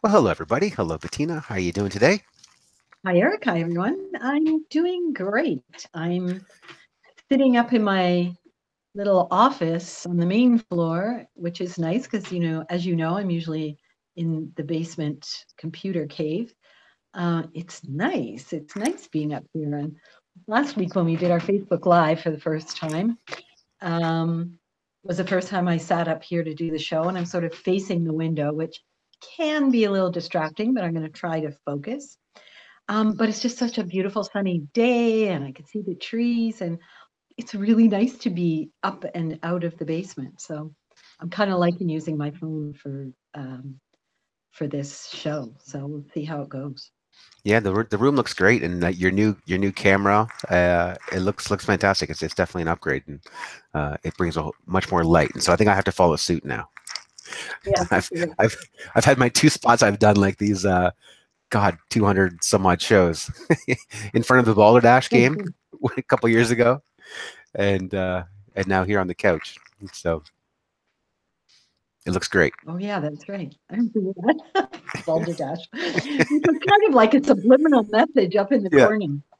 Well, hello everybody. Hello, Bettina. How are you doing today? Hi, Eric. Hi, everyone. I'm doing great. I'm sitting up in my little office on the main floor, which is nice because, as you know, I'm usually in the basement computer cave. It's nice. It's nice being up here. And last week when we did our Facebook Live for the first time, um, was the first time I sat up here to do the show, and I'm sort of facing the window, which can be a little distracting, but I'm going to try to focus. But it's just such a beautiful sunny day, and I can see the trees, and it's really nice to be up and out of the basement. So I'm kind of liking using my phone for this show. So we'll see how it goes. Yeah, the room looks great, and your new camera, it looks fantastic. It's definitely an upgrade, and it brings much more light. And so I think I have to follow suit now. Yeah, for I've sure. I've I've had my two spots. I've done like these, God, 200 some odd shows in front of the Balderdash game a couple years ago, and uh, and now here on the couch. So it looks great. Oh yeah, that's right. I remember that. Balderdash. It's kind of like a subliminal message up in the Yeah,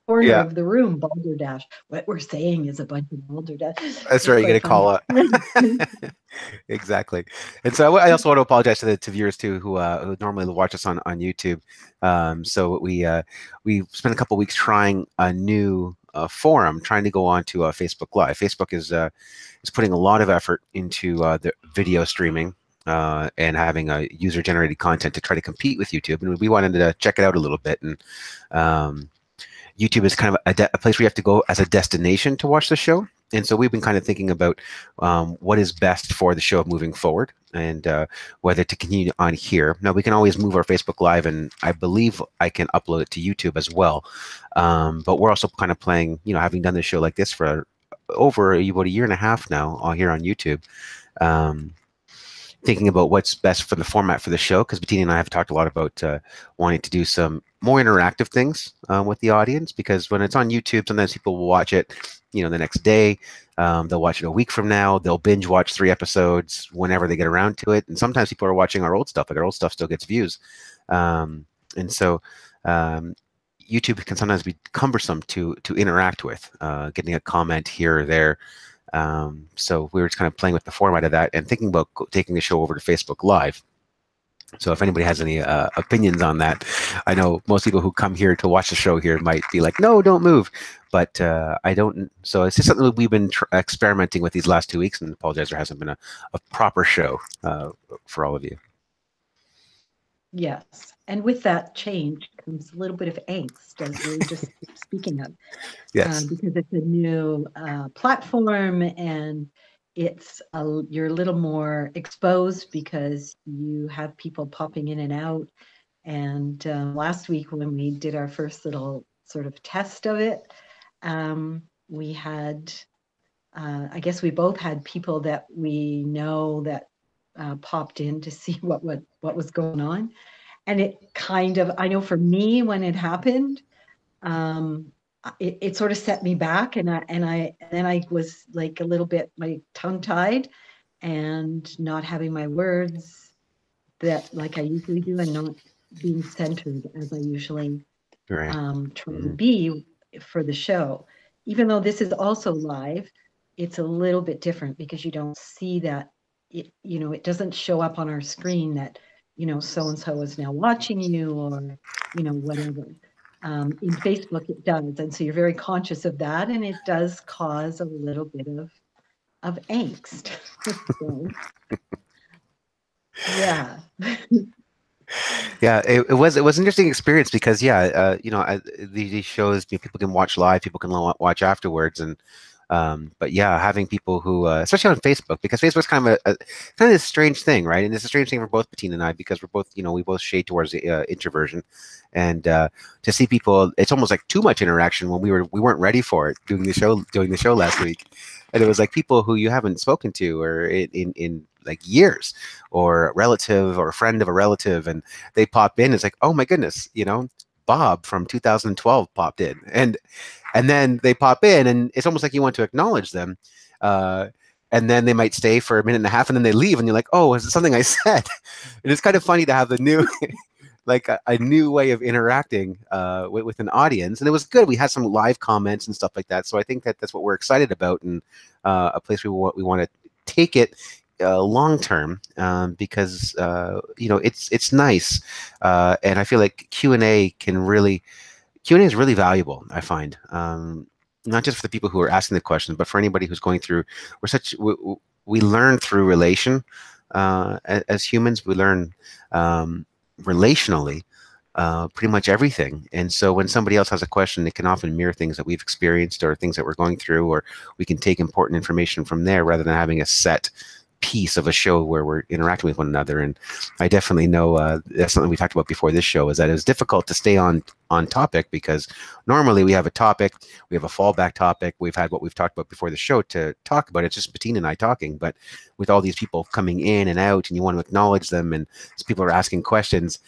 corner yeah. of the room. Balderdash. What we're saying is a bunch of balderdash. That's It's right. You got quite to funny. call up. Exactly. And so I also want to apologize to the viewers too who normally watch us on YouTube. So we spent a couple weeks trying a new forum, trying to go on to Facebook Live. Facebook is putting a lot of effort into the video streaming. And having a user-generated content to try to compete with YouTube, and we wanted to check it out a little bit. And um, YouTube is kind of a place where you have to go as a destination to watch the show. And so we've been kind of thinking about what is best for the show moving forward, and whether to continue on here. Now we can always move our Facebook Live, and I believe I can upload it to YouTube as well. But we're also kind of playing, having done this show like this for over about a year and a half now here on YouTube. Um, Thinking about what's best for the format for the show, because Bettina and I have talked a lot about wanting to do some more interactive things with the audience, because when it's on YouTube, sometimes people will watch it, the next day. They'll watch it a week from now. They'll binge watch 3 episodes whenever they get around to it. And sometimes people are watching our old stuff. Like our old stuff still gets views. And so um, YouTube can sometimes be cumbersome to interact with, getting a comment here or there. So we were just kind of playing with the format of that and thinking about taking the show over to Facebook Live. So if anybody has any opinions on that, I know most people who come here to watch the show here might be like, "No, don't move," but I don't. So it's just something that we've been experimenting with these last 2 weeks, and apologize there hasn't been a proper show for all of you. Yes. And with that change comes a little bit of angst, as we were just speaking of, Yes. because it's a new platform, and you're a little more exposed because you have people popping in and out. And last week, when we did our first little sort of test of it, we had, I guess we both had people that we know that popped in to see what was going on. And it kind of, I know for me, when it happened, um, it sort of set me back, and then I was like a little bit my tongue tied and not having my words that like I usually do, and not being centered as I usually Right. try to Mm. be for the show. Even though this is also live, it's a little bit different because you don't see that. It doesn't show up on our screen that so and so is now watching you, or whatever. In Facebook it does, and so you're very conscious of that, and it does cause a little bit of angst. So yeah. Yeah, it was an interesting experience because yeah, these shows people can watch live, people can watch afterwards, and but yeah, having people who, especially on Facebook, because Facebook's kind of a strange thing, right? And it's a strange thing for both Bettina and I because we're both, we both shade towards the introversion, and to see people, it's almost like too much interaction when we weren't ready for it doing the show last week, and it was like people who you haven't spoken to or in like years, or a relative or a friend of a relative, and they pop in. It's like, oh my goodness, Bob from 2012 popped in, and then they pop in, and it's almost like you want to acknowledge them. Uh, and then they might stay for a minute and a half, and then they leave, and you're like, oh, is it something I said? And it's kind of funny to have the new like a new way of interacting with an audience, and it was good. We had some live comments and stuff like that, so I think that that's what we're excited about, and a place we want to take it long term, because you know, it's nice, and I feel like Q&A is really valuable, I find, not just for the people who are asking the questions, but for anybody who's going through. We learn through relation, as humans. We learn relationally pretty much everything. And so when somebody else has a question, it can often mirror things that we've experienced or things that we're going through, or we can take important information from there rather than having a set piece of a show where we're interacting with one another. And I definitely know that's something we talked about before this show, is that it was difficult to stay on topic, because normally we have a topic, we have a fallback topic, we've had what we've talked about before the show to talk about. It's just Bettina and I talking, but with all these people coming in and out, and you want to acknowledge them, and people are asking questions,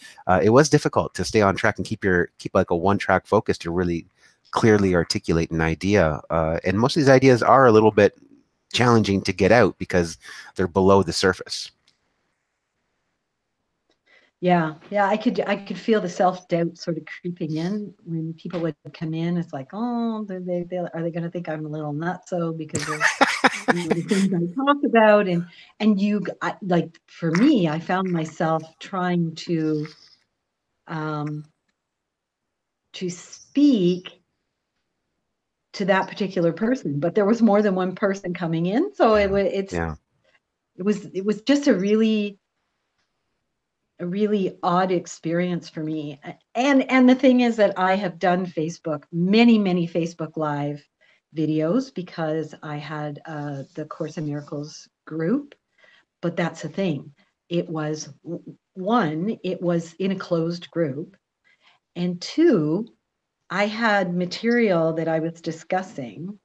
it was difficult to stay on track and keep like a one-track focus to really clearly articulate an idea. And most of these ideas are a little bit challenging to get out because they're below the surface. Yeah, I could feel the self-doubt sort of creeping in when people would come in. It's like, oh, are they going to think I'm a little nutso because of the things I talk about? And like, for me, I found myself trying to speak to that particular person, but there was more than one person coming in, so it was just a really odd experience for me. And the thing is that I have done many Facebook Live videos, because I had the Course in Miracles group. But that's the thing. It was in a closed group, and two, I had material that I was discussing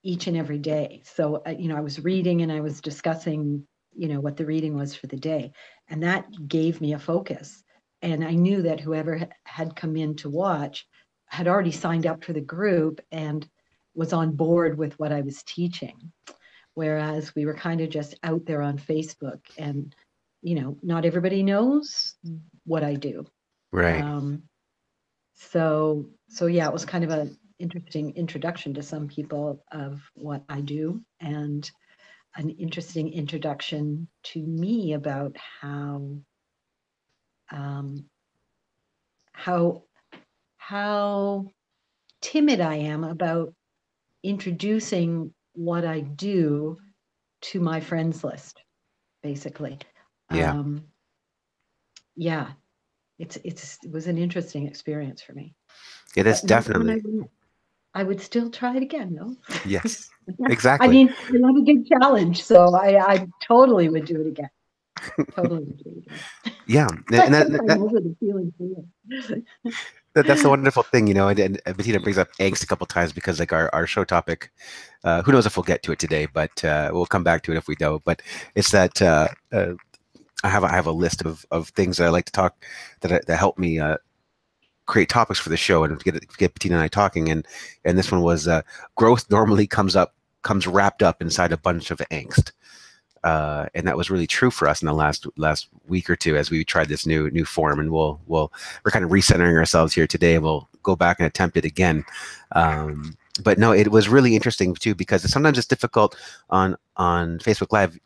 each and every day. So, I was reading and I was discussing, what the reading was for the day. And that gave me a focus. And I knew that whoever had come in to watch had already signed up for the group and was on board with what I was teaching. Whereas we were kind of just out there on Facebook, and, not everybody knows what I do. Right. So yeah, it was kind of an interesting introduction to some people of what I do, and an interesting introduction to me about how timid I am about introducing what I do to my friends list, basically. Yeah. It was an interesting experience for me. It is definitely. I would still try it again, though. Yes, exactly. I mean, I love a good challenge, so I totally would do it again. Totally would do it again. Yeah, and I'm over the feeling for you. That's the wonderful thing, and Bettina brings up angst a couple times, because like our show topic, who knows if we'll get to it today, but we'll come back to it if we don't. But it's that I have a list of things that I like to talk that help me create topics for the show and get Bettina and I talking. And this one was growth normally comes wrapped up inside a bunch of angst. And that was really true for us in the last week or two as we tried this new form. And we're kind of recentering ourselves here today. We'll go back and attempt it again. But no, it was really interesting too, because sometimes it's difficult on Facebook Live.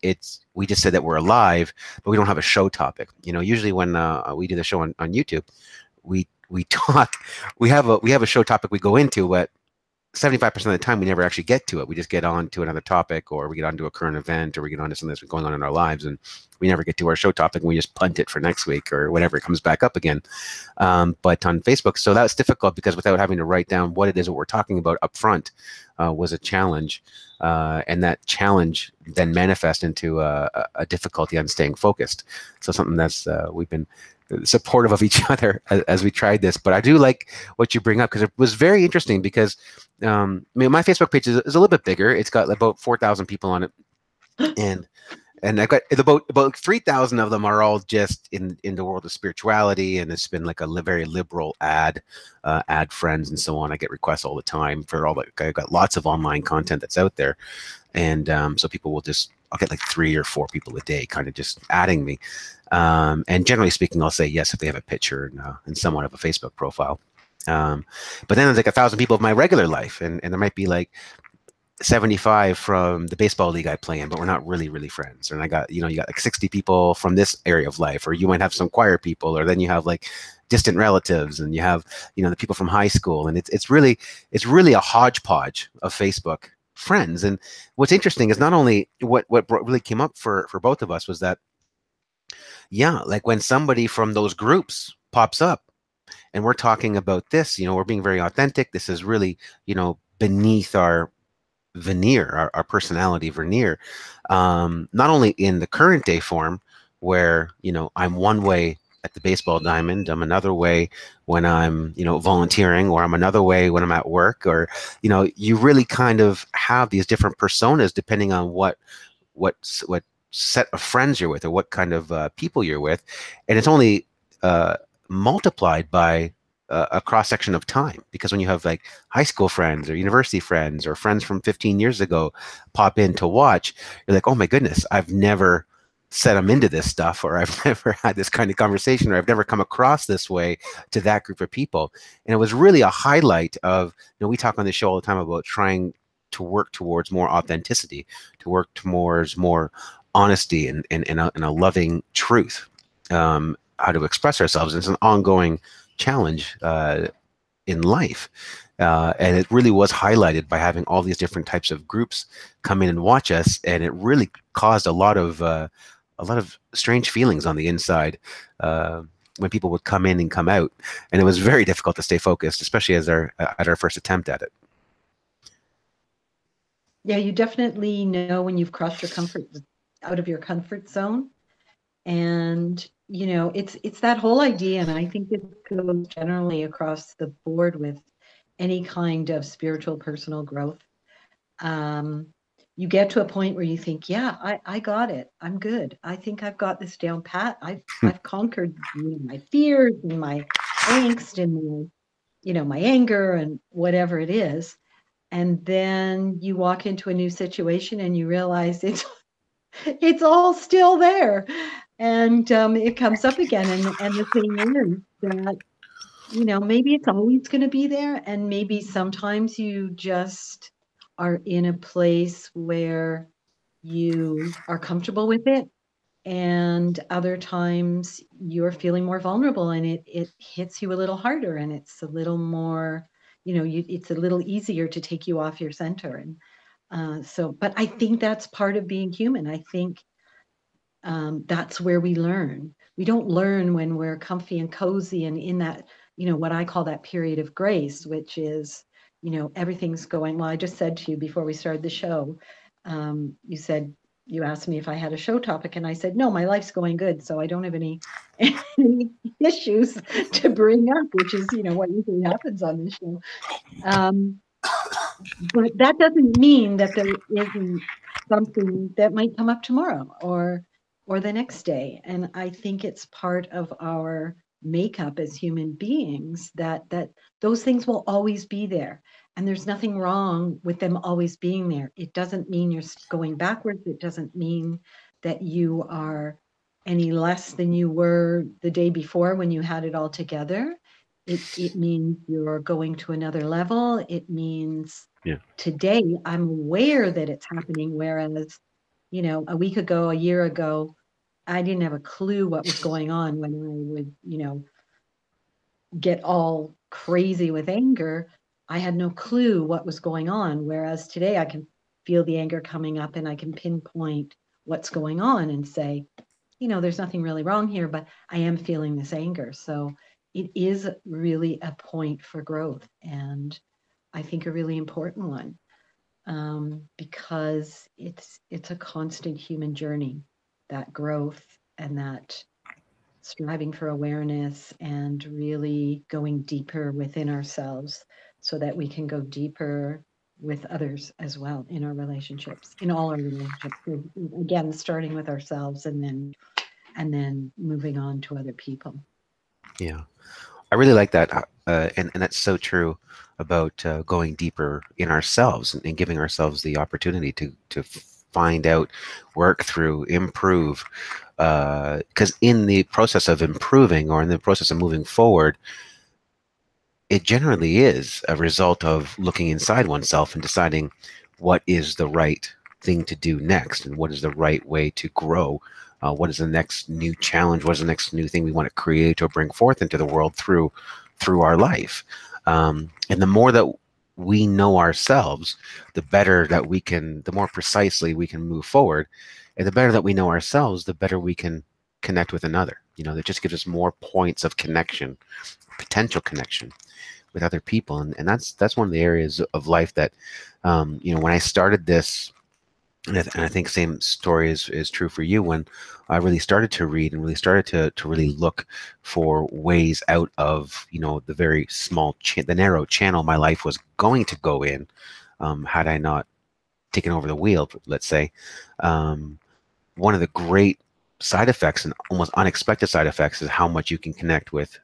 We just said that we're alive, but we don't have a show topic. Usually when we do the show on YouTube, we talk. We have a show topic we go into, but 75% of the time we never actually get to it. We just get on to another topic, or we get on to a current event, or we get on to something that's going on in our lives, and we never get to our show topic, and we just punt it for next week or whenever it comes back up again. But on Facebook, so that's difficult, because without having to write down what it is that we're talking about up front was a challenge. And that challenge then manifests into a difficulty on staying focused. So something that's we've been supportive of each other as we tried this. But I do like what you bring up, because it was very interesting, because my Facebook page is a little bit bigger. It's got about 4,000 people on it, and and I've got about 3,000 of them are all just in the world of spirituality, and it's been like a very liberal ad friends and so on. I get requests all the time for all that. I've got lots of online content that's out there, and so people will just, I'll get like 3 or 4 people a day kind of just adding me, and generally speaking, I'll say yes if they have a picture and somewhat of a Facebook profile. But then there's like 1,000 people of my regular life, and there might be like 75 from the baseball league I play in, but we're not really friends. And I got, you got like 60 people from this area of life, or you might have some choir people, or then you have like distant relatives, and you have, the people from high school. And it's really a hodgepodge of Facebook friends. And what's interesting is not only what really came up for both of us was that, yeah, like when somebody from those groups pops up and we're talking about this, we're being very authentic. This is really, beneath our veneer, our personality veneer, not only in the current day form where, I'm one way at the baseball diamond, I'm another way when I'm, volunteering, or I'm another way when I'm at work, or, you really kind of have these different personas depending on what set of friends you're with, or what kind of people you're with. And it's only multiplied by a cross section of time, because when you have like high school friends or university friends or friends from 15 years ago pop in to watch, you're like, oh my goodness, I've never said I'm into this stuff, or I've never had this kind of conversation, or I've never come across this way to that group of people. And it was really a highlight of, we talk on the show all the time about trying to work towards more authenticity, to work towards more honesty and a loving truth, how to express ourselves. It's an ongoing challenge in life. And it really was highlighted by having all these different types of groups come in and watch us, and it really caused a lot of strange feelings on the inside when people would come in and come out, and it was very difficult to stay focused, especially as at our first attempt at it. Yeah, you definitely know when you've crossed out of your comfort zone. And it's that whole idea, and I think it goes generally across the board with any kind of spiritual personal growth. You get to a point where you think, yeah, I got it, I'm good, I think I've got this down pat, I've conquered my fears and my angst and my anger and whatever it is. And then you walk into a new situation and you realize it's all still there, and it comes up again. And the thing is that maybe it's always going to be there, and maybe sometimes you just are in a place where you are comfortable with it, and other times you're feeling more vulnerable, and it hits you a little harder, and it's a little more, it's a little easier to take you off your center. And but I think that's part of being human. I think that's where we learn. We don't learn when we're comfy and cozy and in that, what I call that period of grace, which is, everything's going well. I just said to you before we started the show, you asked me if I had a show topic, and I said, no, my life's going good. So I don't have any issues to bring up, which is, what usually happens on this show. But that doesn't mean that there isn't something that might come up tomorrow or the next day. And I think it's part of our makeup as human beings that those things will always be there. And there's nothing wrong with them always being there. It doesn't mean you're going backwards. It doesn't mean that you are any less than you were the day before when you had it all together. It means you're going to another level. It means today I'm aware that it's happening, whereas, a week ago, a year ago, I didn't have a clue what was going on when I would, get all crazy with anger. I had no clue what was going on. Whereas today I can feel the anger coming up and I can pinpoint what's going on and say, there's nothing really wrong here, but I am feeling this anger. So it is really a point for growth, and I think a really important one, because it's a constant human journey, that growth and that striving for awareness and really going deeper within ourselves so that we can go deeper with others as well in our relationships, in all our relationships. So again, starting with ourselves and then moving on to other people. Yeah, I really like that, and that's so true about going deeper in ourselves and giving ourselves the opportunity to find out, work through, improve. Because in the process of improving or in the process of moving forward, it generally is a result of looking inside oneself and deciding what is the right thing to do next and what is the right way to grow. What is the next new challenge? What is the next new thing we want to create or bring forth into the world through our life? And the more that we know ourselves, the better that we can, the more precisely we can move forward. And the better that we know ourselves, the better we can connect with another. That just gives us more points of connection, potential connection with other people, and that's one of the areas of life that when I started this, and I think same story is true for you. When I really started to read and really started to really look for ways out of the very small the narrow channel my life was going to go in, had I not taken over the wheel, let's say. One of the great side effects and almost unexpected side effects is how much you can connect with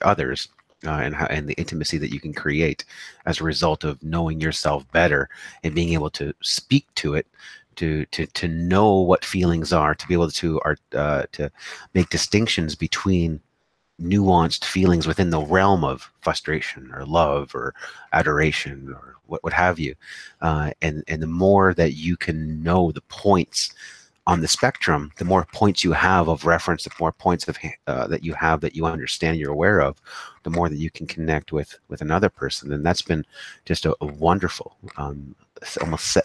others, and the intimacy that you can create as a result of knowing yourself better and being able to speak to it, to know what feelings are, to be able to make distinctions between nuanced feelings within the realm of frustration or love or adoration or what have you. And the more that you can know the points on the spectrum, the more points you have of reference, the more points of that you have that you understand, you're aware of, the more that you can connect with another person. And that's been just a wonderful, almost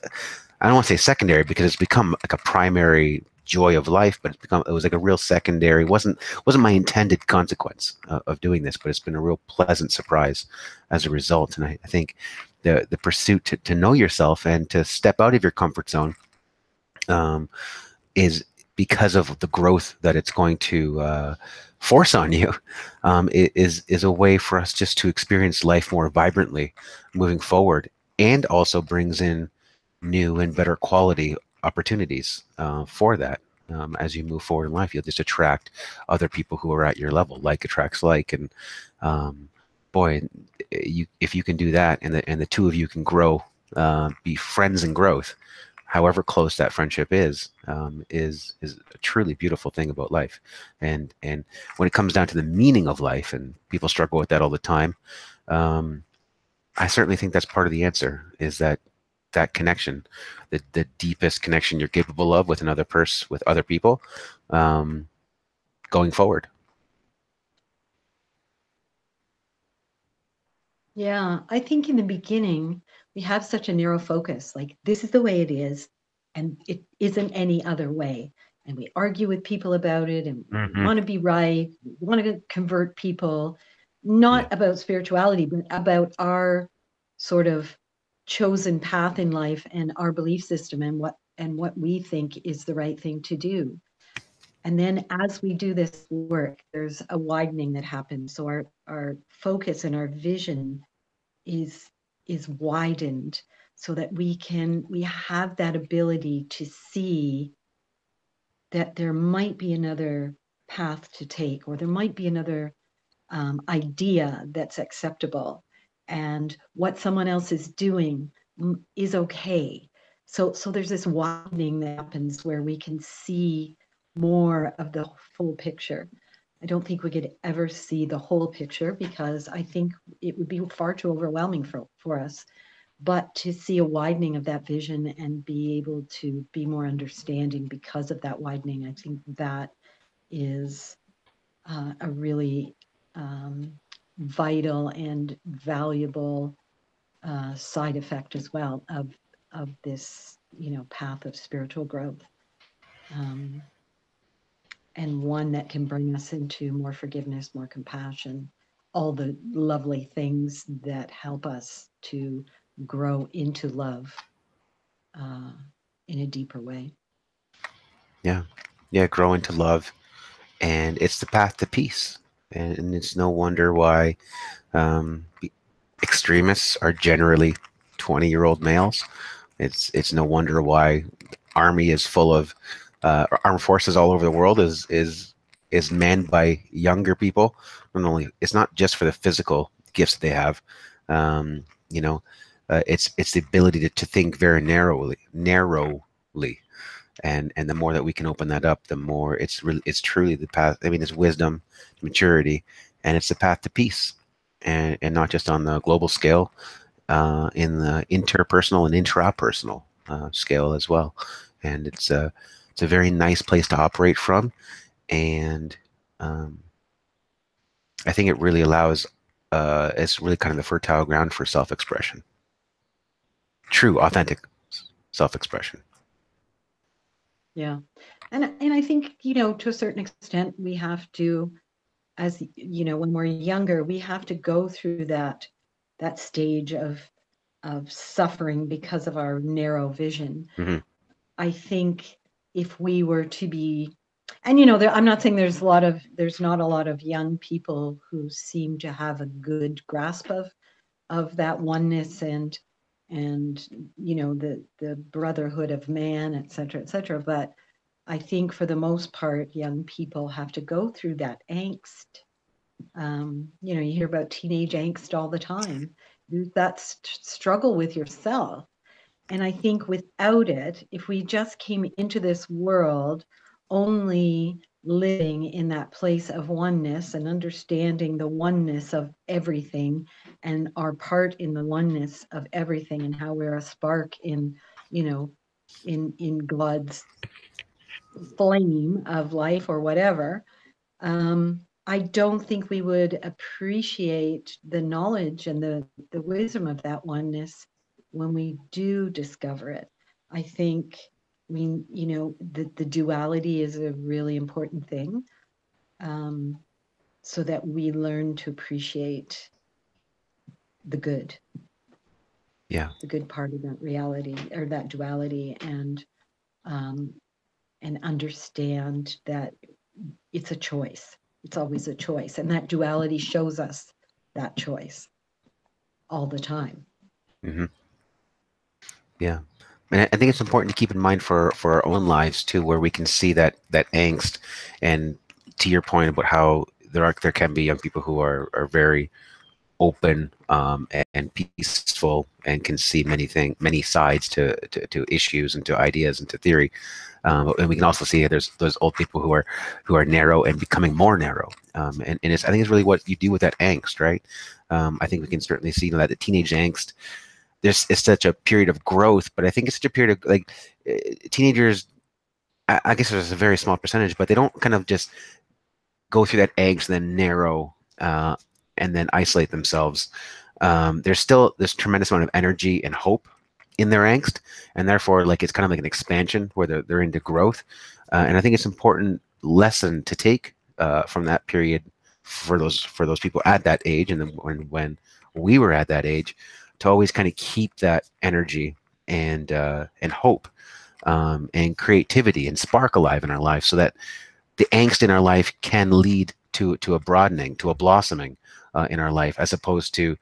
I don't want to say secondary because it's become like a primary joy of life, but it was like a real secondary. Wasn't my intended consequence of doing this, but it's been a real pleasant surprise as a result. And I think the pursuit to know yourself and to step out of your comfort zone, is because of the growth that it's going to force on you, is a way for us just to experience life more vibrantly moving forward, and also brings in new and better quality opportunities for that. As you move forward in life, you'll just attract other people who are at your level. Like attracts like, and boy, if you can do that, and the two of you can grow, be friends in growth, however close that friendship is a truly beautiful thing about life. And when it comes down to the meaning of life, and people struggle with that all the time, I certainly think that's part of the answer, is that connection, the deepest connection you're capable of with another person, with other people, going forward. Yeah, I think in the beginning, we have such a narrow focus, like this is the way it is, and it isn't any other way. And we argue with people about it, and we Mm-hmm. want to be right, we want to convert people, Yeah. not about spirituality, but about our sort of chosen path in life and our belief system and what we think is the right thing to do. And then as we do this work, there's a widening that happens. So our focus and our vision is is widened so that we have that ability to see that there might be another path to take, or there might be another idea that's acceptable, and what someone else is doing is okay. So there's this widening that happens where we can see more of the full picture. I don't think we could ever see the whole picture because I think it would be far too overwhelming for us. But to see a widening of that vision and be able to be more understanding because of that widening, I think that is a really vital and valuable side effect as well of this path of spiritual growth, and one that can bring us into more forgiveness, more compassion, all the lovely things that help us to grow into love in a deeper way. Yeah, grow into love, and it's the path to peace. And it's no wonder why extremists are generally 20-year-old males. It's no wonder why army is full of armed forces all over the world is manned by younger people. Not only it's not just for the physical gifts that they have, you know, it's the ability to think very narrowly, and the more that we can open that up, the more it's truly the path. I mean, it's wisdom, maturity, and it's the path to peace, and not just on the global scale, in the interpersonal and intrapersonal scale as well. And it's a very nice place to operate from, and um, I think it really allows. It's really kind of the fertile ground for self-expression, true, authentic self-expression. Yeah. And I think, to a certain extent, we have to, as when we're younger, we have to go through that stage of suffering because of our narrow vision. Hmm. I think if we were to be, and I'm not saying there's not a lot of young people who seem to have a good grasp of that oneness and the brotherhood of man, et cetera, but I think for the most part, young people have to go through that angst. You hear about teenage angst all the time. That struggle with yourself. And I think without it, if we just came into this world only living in that place of oneness and understanding the oneness of everything and our part in the oneness of everything and how we're a spark in God's flame of life or whatever, I don't think we would appreciate the knowledge and the wisdom of that oneness when we do discover it. I think the duality is a really important thing, so that we learn to appreciate the good, Yeah. the good part of that reality or that duality, um, and understand that it's a choice. It's always a choice. And that duality shows us that choice all the time. Hmm. Yeah. And I think it's important to keep in mind for our own lives too, where we can see that angst. And to your point about how there can be young people who are very open, and peaceful, and can see many sides to issues and to ideas and to theory. And we can also see there's those old people who are narrow and becoming more narrow. And I think it's really what you do with that angst, right? I think we can certainly see that the teenage angst, it's such a period of growth, but I think it's such a period of like teenagers. I guess there's a very small percentage, but they don't kind of just go through that angst and then narrow, and then isolate themselves. There's still this tremendous amount of energy and hope in their angst, and therefore, like it's kind of like an expansion where they're into growth. And I think it's an important lesson to take from that period for those people at that age, and then when we were at that age, to always kind of keep that energy and hope, and creativity and spark alive in our life, so that the angst in our life can lead to a broadening, to a blossoming in our life, as opposed to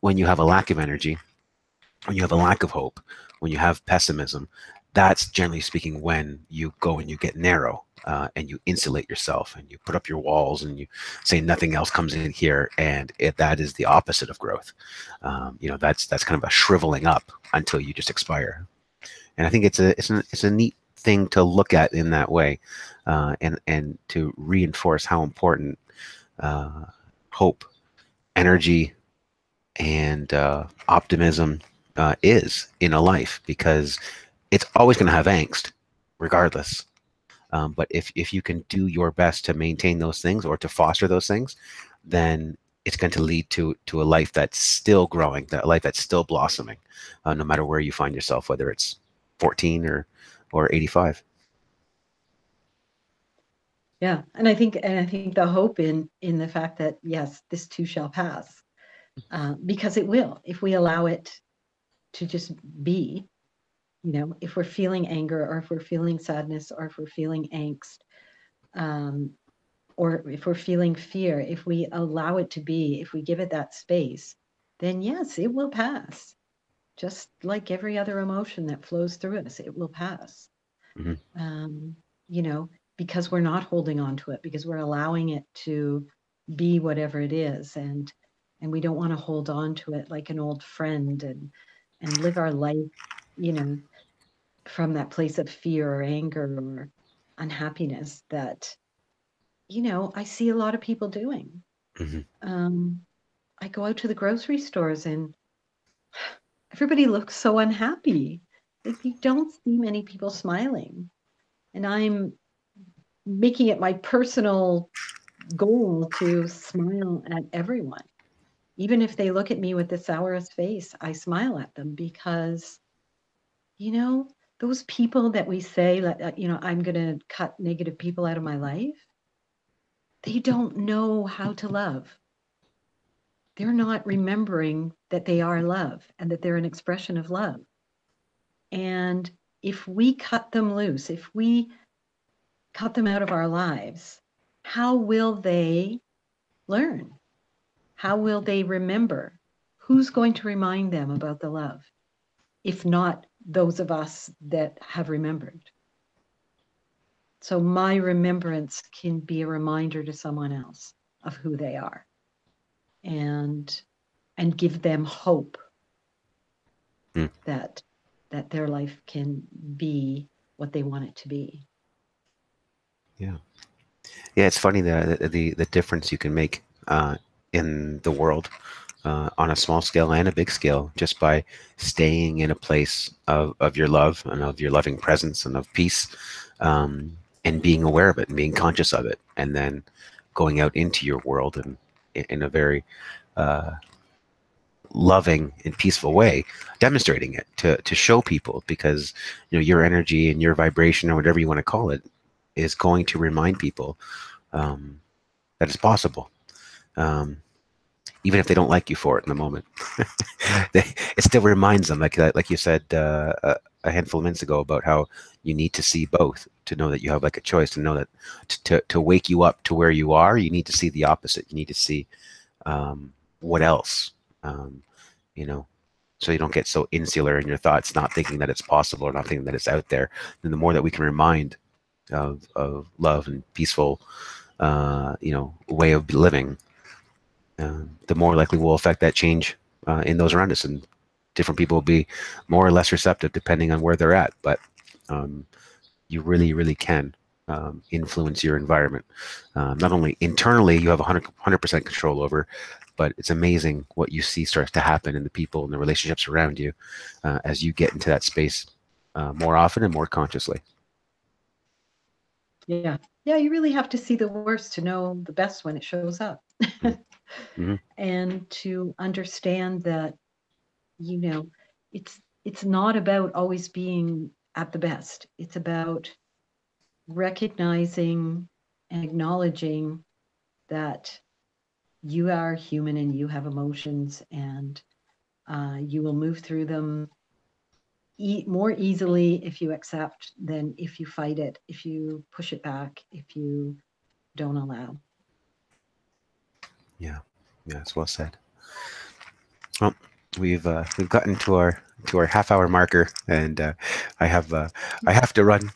when you have a lack of energy, when you have a lack of hope, when you have pessimism. That's generally speaking when you go and you get narrow, and you insulate yourself and you put up your walls and you say nothing else comes in here, and that is the opposite of growth. That's kind of a shriveling up until you just expire. And I think it's a neat thing to look at in that way, and to reinforce how important hope, energy, and optimism is in a life, because it's always going to have angst, regardless. But if you can do your best to maintain those things or to foster those things, then it's going to lead to a life that's still growing, that life that's still blossoming, no matter where you find yourself, whether it's 14 or 85. Yeah. And I think the hope in the fact that, yes, this too shall pass, because it will, if we allow it to just be. If we're feeling anger, or if we're feeling sadness, or if we're feeling angst, or if we're feeling fear, if we allow it to be, if we give it that space, then yes, it will pass. just like every other emotion that flows through us, it will pass. Mm-hmm. You know, because we're not holding on to it, because we're allowing it to be whatever it is, and we don't want to hold on to it like an old friend and live our life, you know, from that place of fear or anger or unhappiness that, you know, I see a lot of people doing. Mm-hmm. I go out to the grocery stores and everybody looks so unhappy. Like you don't see many people smiling. And I'm making it my personal goal to smile at everyone. Even if they look at me with the sourest face, I smile at them because, you know, those people that we say, you know, I'm going to cut negative people out of my life, they don't know how to love. They're not remembering that they are love and that they're an expression of love. And if we cut them loose, if we cut them out of our lives, how will they learn? How will they remember? Who's going to remind them about the love, if not those of us that have remembered? So my remembrance can be a reminder to someone else of who they are and give them hope Mm. that their life can be what they want it to be. Yeah. Yeah, it's funny the difference you can make in the world on a small scale and a big scale just by staying in a place of your love and of your loving presence and of peace, and being aware of it and being conscious of it, and then going out into your world and in a very uh, loving and peaceful way, demonstrating it to show people, because you know your energy and your vibration or whatever you want to call it is going to remind people um, that it's possible, um, even if they don't like you for it in the moment. It still reminds them, like that, like you said a handful of minutes ago, about how you need to see both to know that you have like a choice, to know that to wake you up to where you are, you need to see the opposite. You need to see what else, um, you know, so you don't get so insular in your thoughts, not thinking that it's possible or not thinking that it's out there. And the more that we can remind of love and peaceful, way of living, the more likely we'll affect that change in those around us. And different people will be more or less receptive depending on where they're at. But um, you really, really can influence your environment. Not only internally, you have 100% control over, but it's amazing what you see starts to happen in the people and the relationships around you as you get into that space more often and more consciously. Yeah. Yeah, you really have to see the worst to know the best when it shows up. Mm-hmm. And to understand that, you know, it's not about always being at the best. It's about recognizing and acknowledging that you are human and you have emotions, and you will move through them more easily if you accept than if you fight it, if you push it back, if you don't allow. Yeah, yeah, it's well said. Well, we've gotten to our half-hour marker, and I have to run.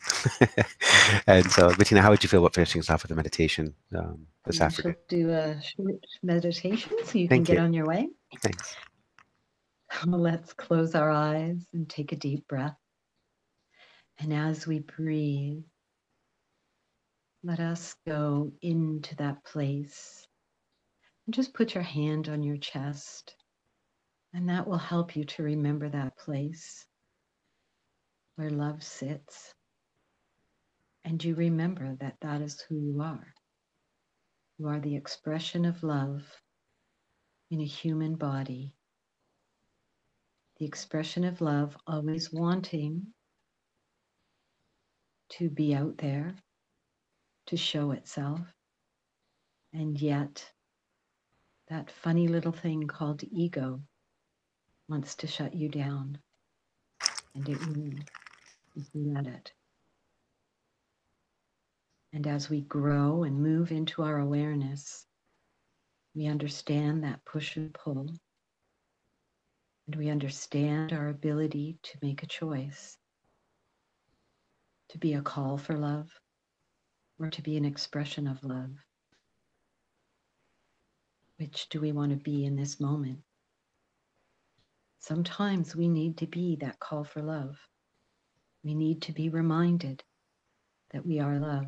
And so, Bettina, how would you feel about finishing us off with a meditation this We shall afternoon? do a short meditation so you can Thank get you. on your way. Thanks. Let's close our eyes and take a deep breath. And as we breathe, let us go into that place. And just put your hand on your chest, and that will help you to remember that place where love sits. And you remember that that is who you are. You are the expression of love in a human body, the expression of love always wanting to be out there, to show itself. And yet, that funny little thing called ego wants to shut you down. And it will if you let it. And as we grow and move into our awareness, we understand that push and pull. And we understand our ability to make a choice, to be a call for love, or to be an expression of love. Which do we want to be in this moment? Sometimes we need to be that call for love. We need to be reminded that we are love.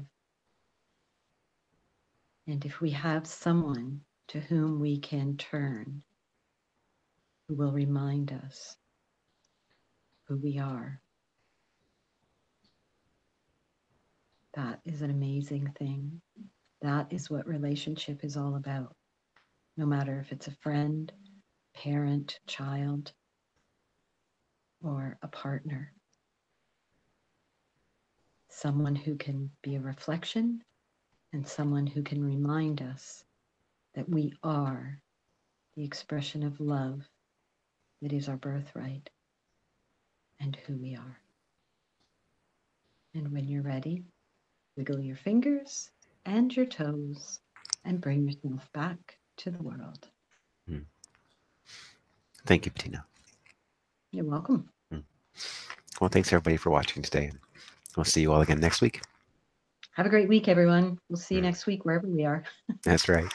And if we have someone to whom we can turn, who will remind us who we are, that is an amazing thing. That is what relationship is all about. No matter if it's a friend, parent, child, or a partner. Someone who can be a reflection and someone who can remind us that we are the expression of love that is our birthright and who we are. And when you're ready, wiggle your fingers and your toes and bring yourself back to the world. Thank you, Bettina. You're welcome. Well, thanks everybody for watching today. We'll see you all again next week. Have a great week, everyone. We'll see you next week wherever we are. That's right.